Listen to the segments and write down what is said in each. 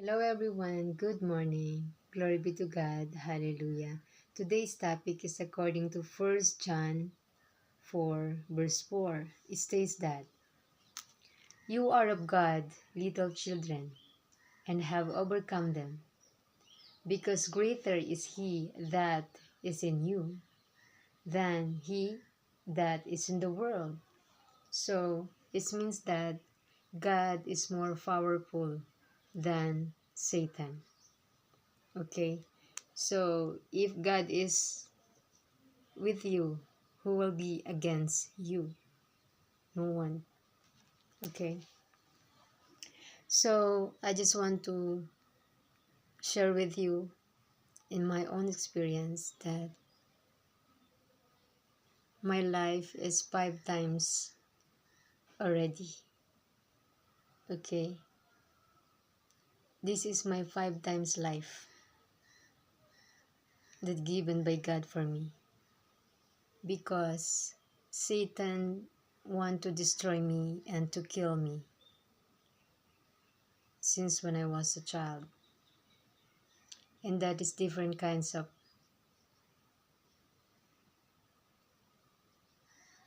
Hello everyone, good morning. Glory be to God, hallelujah. Today's topic is according to 1 John 4 verse 4. It states that, "You are of God, little children, and have overcome them, because greater is he that is in you than he that is in the world." So, it means that God is more powerful than Satan. Okay? So, if God is with you, who will be against you? No one. Okay? So, I just want to share with you in my own experience that my life is 5 times already. Okay? This is my 5 times life that given by God for me. Because Satan want to destroy me and to kill me since when I was a child. And that is different kinds of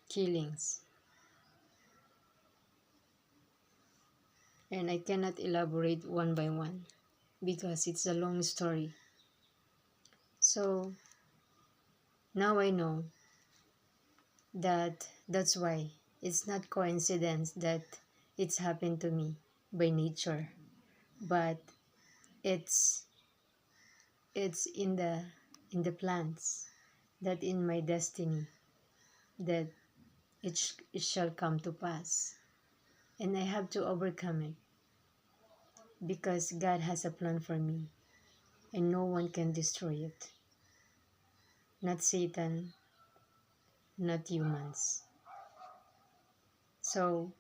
killings. And I cannot elaborate one by one because it's a long story. So now I know that that's why it's not coincidence that it's happened to me by nature, but it's it's in the plans, that in my destiny, that it shall come to pass, and I have to overcome it because God has a plan for me and no one can destroy it. Not Satan, not humans. So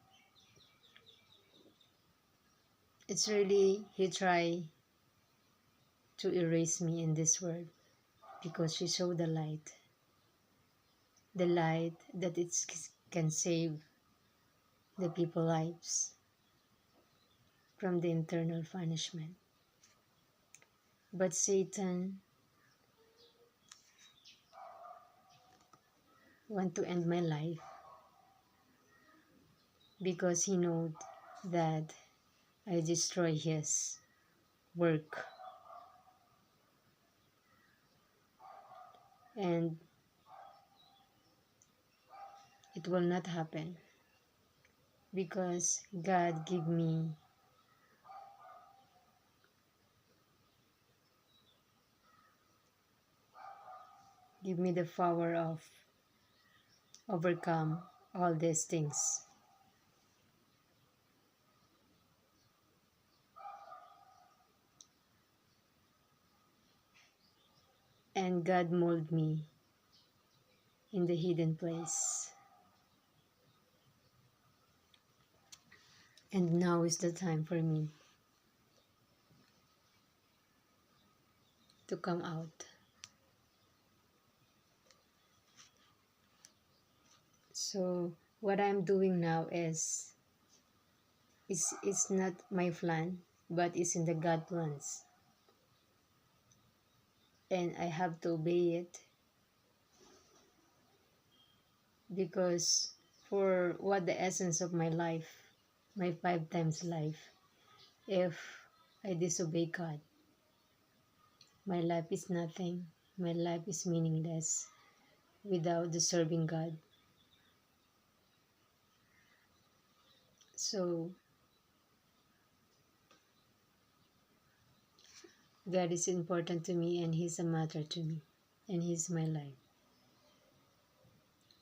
it's really, he tried to erase me in this world because she showed the light that it can save the people's lives from the eternal punishment. But Satan want to end my life because he knows that I destroy his work. And it will not happen because God give me the power of overcome all these things. And God molded me in the hidden place. And now is the time for me to come out. So what I'm doing now is not my plan, but it's in the God plans. And I have to obey it because for what the essence of my life, my 5 times life, if I disobey God, my life is nothing. My life is meaningless without serving God. So God is important to me and He's a matter to me and He's my life.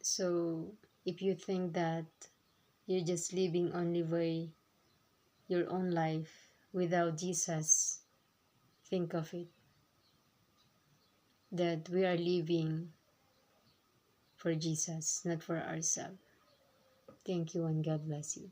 So if you think that you're just living only by your own life without Jesus, think of it, that we are living for Jesus, not for ourselves. Thank you and God bless you.